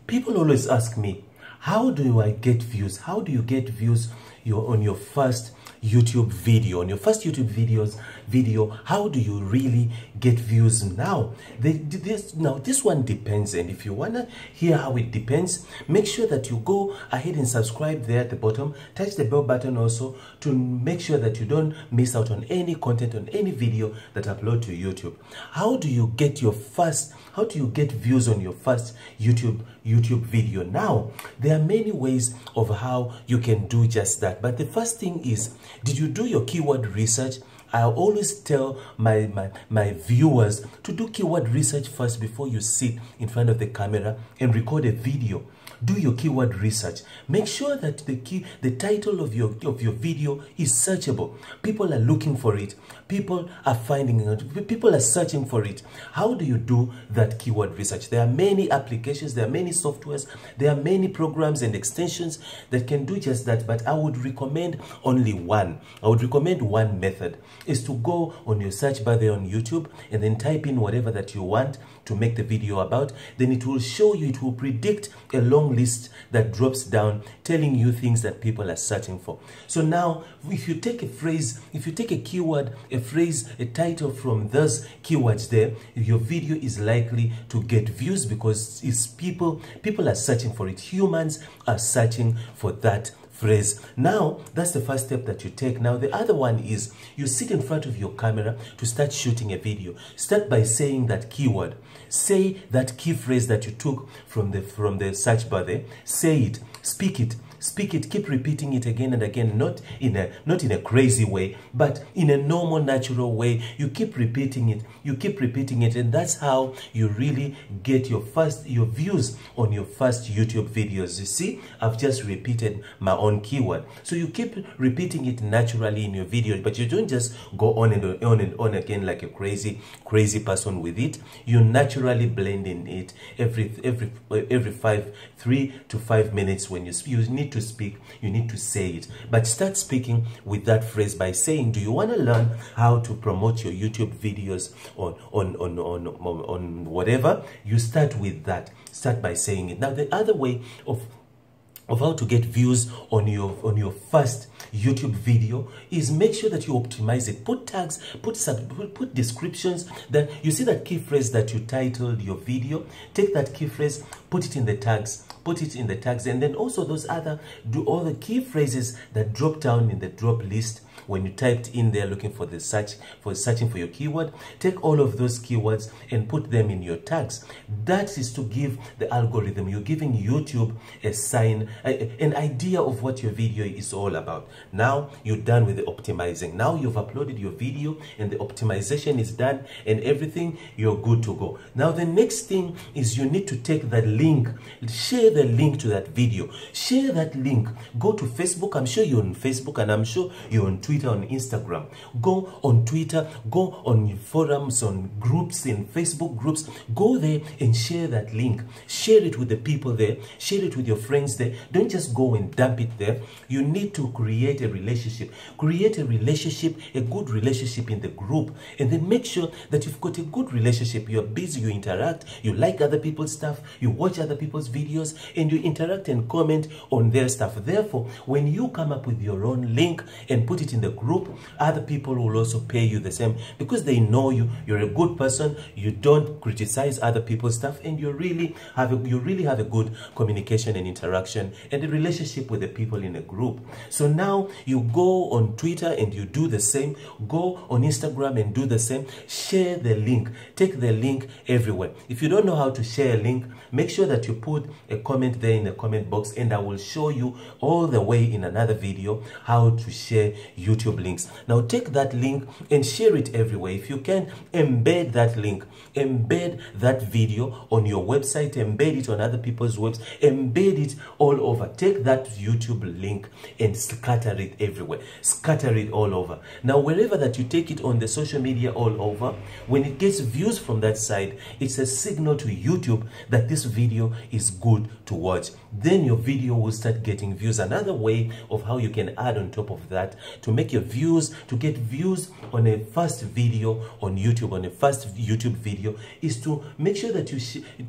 People always ask me, how do I get views? How do you get views on your first YouTube video? On your first YouTube video, how do you really get views? Now, this one depends, and if you wanna hear how it depends, make sure that you go ahead and subscribe there at the bottom. Touch the bell button also to make sure that you don't miss out on any content, on any video that I upload to YouTube. How do you get views on your first YouTube video? Now, there are many ways of how you can do just that, but the first thing is, did you do your keyword research? I always tell my viewers to do keyword research first before you sit in front of the camera and record a video. Do your keyword research. Make sure that the title of your video is searchable. People are looking for it. People are finding it. People are searching for it. How do you do that keyword research? There are many applications, there are many softwares, there are many programs and extensions that can do just that, but I would recommend only one. I would recommend one method, is to go on your search bar there on YouTube and then type in whatever that you want to make the video about. Then it will show you, it will predict a long list that drops down telling you things that people are searching for. So now, if you take a phrase, if you take a keyword, a phrase, a title from those keywords there, your video is likely to get views because it's people are searching for it. Humans are searching for that phrase. Now, that's the first step that you take. Now, the other one is you sit in front of your camera to start shooting a video. Start by saying that keyword. Say that key phrase that you took from the search bar there. Say it, speak it. Speak it, keep repeating it again and again, not in a crazy way, but in a normal, natural way. You keep repeating it, and that's how you really get your views on your first YouTube videos. You see, I've just repeated my own keyword. So you keep repeating it naturally in your video, but you don't just go on and on again like a crazy person with it. You naturally blend in it every 3 to 5 minutes. When you need to speak, you need to say it, but start speaking with that phrase by saying, do you want to learn how to promote your YouTube videos on whatever? You start with that. Start by saying it. Now, the other way of how to get views on your first YouTube video is make sure that you optimize it. Put tags, put descriptions. That you see that key phrase that you titled your video, take that key phrase, put it in the tags, and then also do all the key phrases that drop down in the drop list when you typed in there looking for searching for your keyword. Take all of those keywords and put them in your tags. That is to give the algorithm, you're giving YouTube a sign, an idea of what your video is all about. Now you're done with the optimizing. Now you've uploaded your video and the optimization is done and everything, you're good to go. Now the next thing is you need to take that link, share the link to that video, share that link. Go to Facebook. I'm sure you're on Facebook, and I'm sure you're on Twitter, on Instagram. Go on Twitter, go on forums, on groups, in Facebook groups. Go there and share that link. Share it with the people there. Share it with your friends there. Don't just go and dump it there. You need to create a relationship. Create a relationship, a good relationship in the group, and then make sure that you've got a good relationship. You're busy, you interact, you like other people's stuff, you watch other people's videos, and you interact and comment on their stuff. Therefore, when you come up with your own link and put it in the group, other people will also pay you the same because they know you. You're a good person. You don't criticize other people's stuff, and you really have a good communication and interaction and a relationship with the people in a group. So now you go on Twitter and you do the same. Go on Instagram and do the same. Share the link. Take the link everywhere. If you don't know how to share a link, make sure that you put a comment there in the comment box, and I will show you all the way in another video how to share YouTube links. Now take that link and share it everywhere. If you can, embed that link, embed that video on your website, embed it on other people's webs, embed it all over. Take that YouTube link and scatter it everywhere. Scatter it all over. Now wherever that you take it on the social media all over, when it gets views from that side, it's a signal to YouTube that this video is good to watch. Then your video will start getting views. Another way of how you can add on top of that to make your views, to get views on a first video on YouTube, on a first YouTube video, is to make sure that you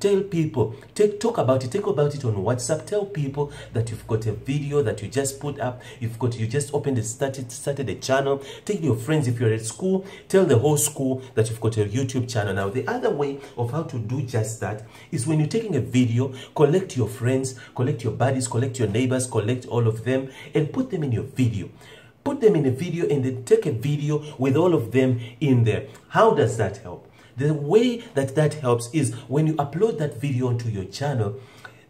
tell people, talk about it on WhatsApp. Tell people that you've got a video that you just put up, you just opened it, started a channel. Tell your friends. If you're at school, tell the whole school that you've got a YouTube channel. Now, the other way of how to do just that is when you're taking a video, collect your friends, collect your buddies, collect your neighbors, collect all of them, and put them in your video. Put them in a video, and then take a video with all of them in there. How does that help? The way that helps is when you upload that video onto your channel.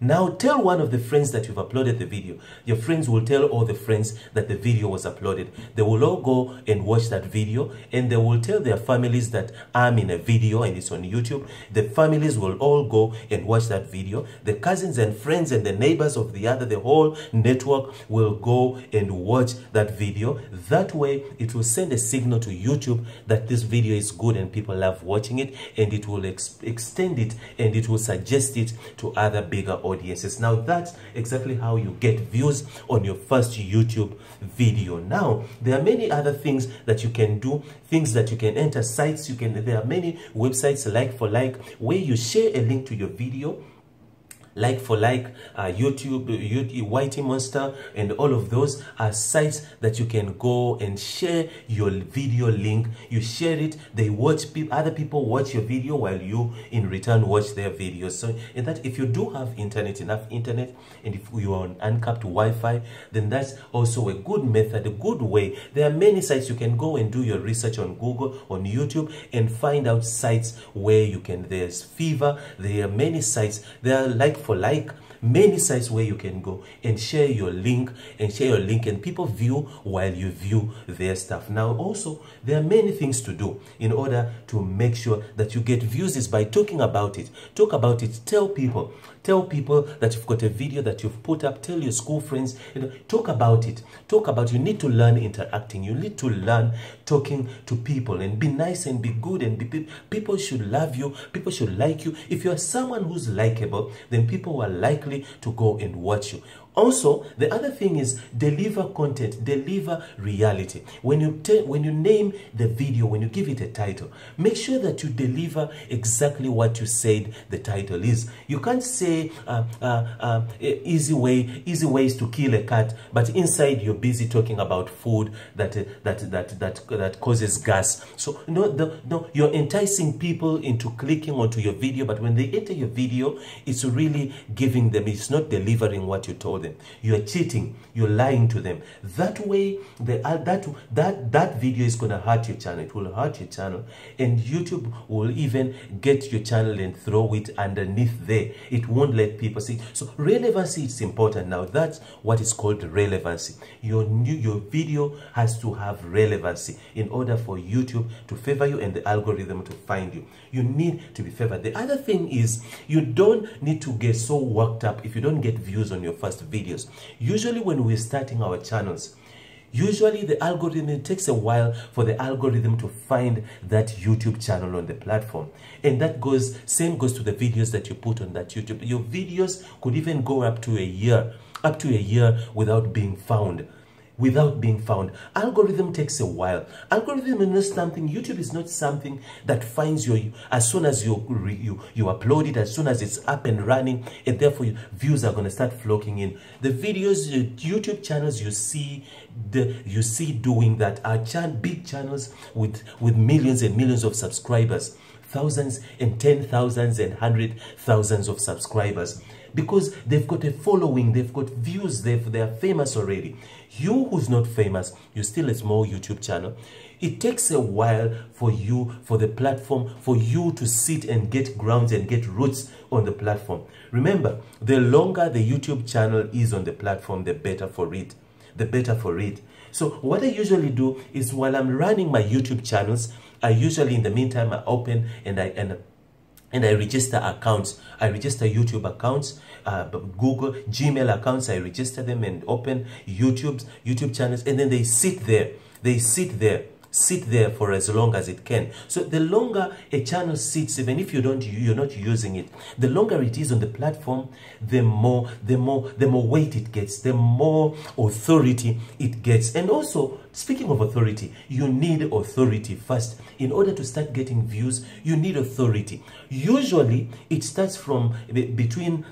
Now tell one of the friends that you've uploaded the video. Your friends will tell all the friends that the video was uploaded. They will all go and watch that video, and they will tell their families that I'm in a video and it's on YouTube. The families will all go and watch that video. The cousins and friends and the neighbors of the whole network will go and watch that video. That way it will send a signal to YouTube that this video is good and people love watching it, and it will extend it, and it will suggest it to other bigger audiences. Now that's exactly how you get views on your first YouTube video. Now there are many other things that you can do, things that you can enter, sites you can, there are many websites like for like, where you share a link to your video. Like for like, YouTube, Whitey Monster, and all of those are sites that you can go and share your video link. You share it, they watch, other people watch your video while you in return watch their videos. So in that, if you do have enough internet, and if you are on uncapped Wi-Fi, then that's also a good method, a good way. There are many sites you can go and do your research on Google, on YouTube, and find out sites where you can, there's Fever, there are many sites, there are like for like, many sites where you can go and share your link, and people view while you view their stuff. Now also, there are many things to do in order to make sure that you get views, is by talking about it. Talk about it. Tell people that you've got a video that you've put up. Tell your school friends, talk about it. You need to learn interacting. You need to learn talking to people, and be nice and be good, and people should love you. People should like you. If you're someone who's likable, then people are likely to go and watch you. Also, the other thing is deliver content, deliver reality. When you name the video, when you give it a title, make sure that you deliver exactly what you said the title is. You can't say easy ways to kill a cat, but inside you're busy talking about food that causes gas. So no, you're enticing people into clicking onto your video, but when they enter your video, it's really giving them, it's not delivering what you told them. You are cheating, you're lying to them. That way, that video is going to hurt your channel. It will hurt your channel, and YouTube will even get your channel and throw it underneath there. It won't let people see. So relevancy is important. Now that's what is called relevancy. Your video has to have relevancy in order for YouTube to favor you and the algorithm to find you. You need to be favored. The other thing is, you don't need to get so worked up if you don't get views on your first videos. Usually when we're starting our channels, usually the algorithm, it takes a while for the algorithm to find that YouTube channel on the platform. And that same goes to the videos that you put on that YouTube. Your videos could even go up to a year without being found. Algorithm takes a while. Algorithm is not something, YouTube is not something that finds you as soon as you upload it, as soon as it's up and running, and therefore views are going to start flocking in. The videos, YouTube channels you see doing that are big channels with millions and millions of subscribers, thousands and 10,000s and 100,000s of subscribers, because they've got a following, they've got views, they are famous already. You who's not famous, you're still a small YouTube channel. It takes a while for the platform, for you to sit and get grounds and get roots on the platform. Remember, the longer the YouTube channel is on the platform, the better for it. So what I usually do is, while I'm running my YouTube channels, I usually, in the meantime, I open and I register accounts. I register YouTube accounts, Google, Gmail accounts. I register them and open YouTube channels, and then they sit there. sit there for as long as it can. So the longer a channel sits, even if you're not using it, the longer it is on the platform, the more weight it gets, the more authority it gets. And also, speaking of authority, you need authority first. In order to start getting views, you need authority. Usually it starts from between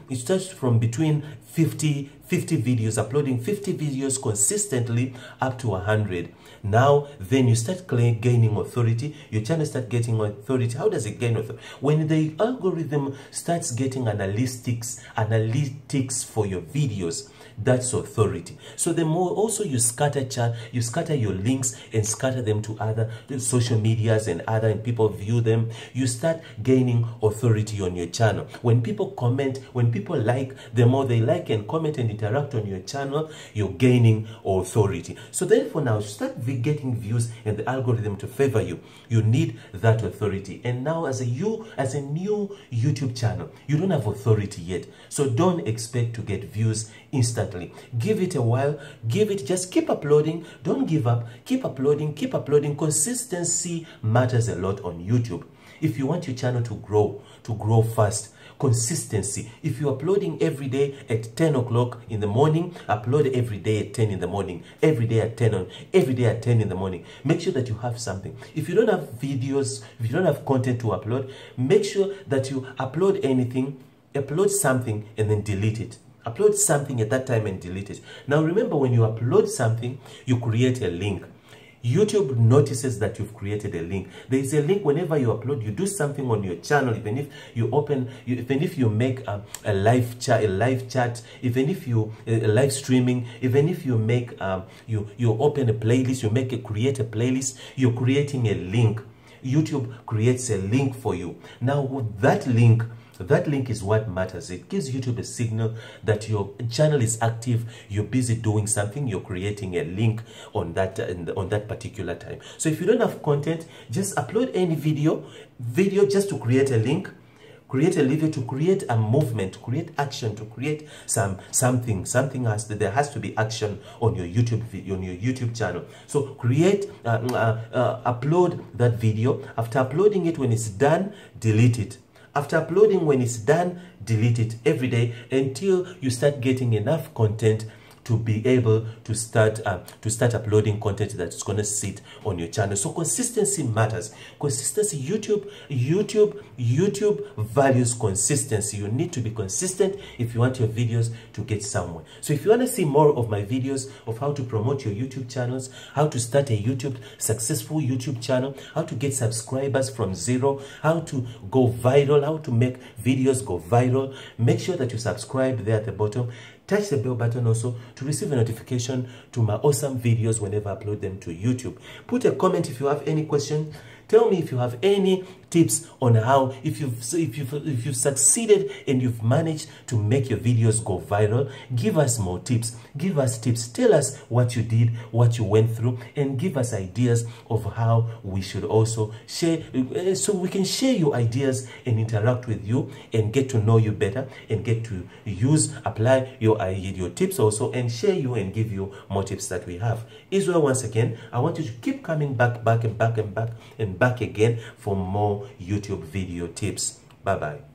50 videos, uploading 50 videos consistently up to 100. Now, then you start gaining authority. Your channel start getting authority. How does it gain authority? When the algorithm starts getting analytics for your videos, that's authority. So the more also you scatter your links and scatter them to other social medias and people view them, you start gaining authority on your channel. When people comment, when people like, the more they like and comment and interact on your channel, you're gaining authority. So therefore now start getting views and the algorithm to favor you. You need that authority. And now as a new YouTube channel, you don't have authority yet. So don't expect to get views instantly. Give it a while. Just keep uploading. Don't give up. Keep uploading. Consistency matters a lot on YouTube. If you want your channel to grow fast, consistency. If you're uploading every day at 10 o'clock in the morning, upload every day at 10 in the morning, every day at 10 in the morning. Make sure that you have something. If you don't have videos, if you don't have content to upload, make sure that you upload something and then delete it. Upload something at that time and delete it. Now remember, when you upload something, you create a link. YouTube notices that you've created a link. There is a link whenever you upload, you do something on your channel, even if you make a live chat, even if you live streaming, even if you make you open a playlist, create a playlist, you're creating a link. YouTube creates a link for you. Now that link is what matters. It gives YouTube a signal that your channel is active, you're busy doing something, you're creating a link on that particular time. So if you don't have content, just upload any video just to create a link, create a video, to create a movement, to create action, to create something. There has to be action on your YouTube video, on your YouTube channel. So upload that video. After uploading it, when it's done, delete it. After uploading, when it's done, delete it every day until you start getting enough content to be able to start uploading content that's going to sit on your channel. So consistency matters. Consistency. YouTube values consistency. You need to be consistent if you want your videos to get somewhere. So if you want to see more of my videos of how to promote your YouTube channels, how to start a successful YouTube channel, how to get subscribers from zero, how to go viral, how to make videos go viral, make sure that you subscribe there at the bottom. Touch the bell button also to receive a notification to my awesome videos whenever I upload them to YouTube. Put a comment if you have any question. Tell me if you have any tips on how, if you've succeeded and you've managed to make your videos go viral. Give us more tips. Give us tips. Tell us what you did, what you went through, and give us ideas of how we should also share, so we can share your ideas and interact with you and get to know you better and get to apply your tips also, and share you and give you more tips that we have. Israel, once again, I want you to keep coming back again for more YouTube video tips. Bye-bye.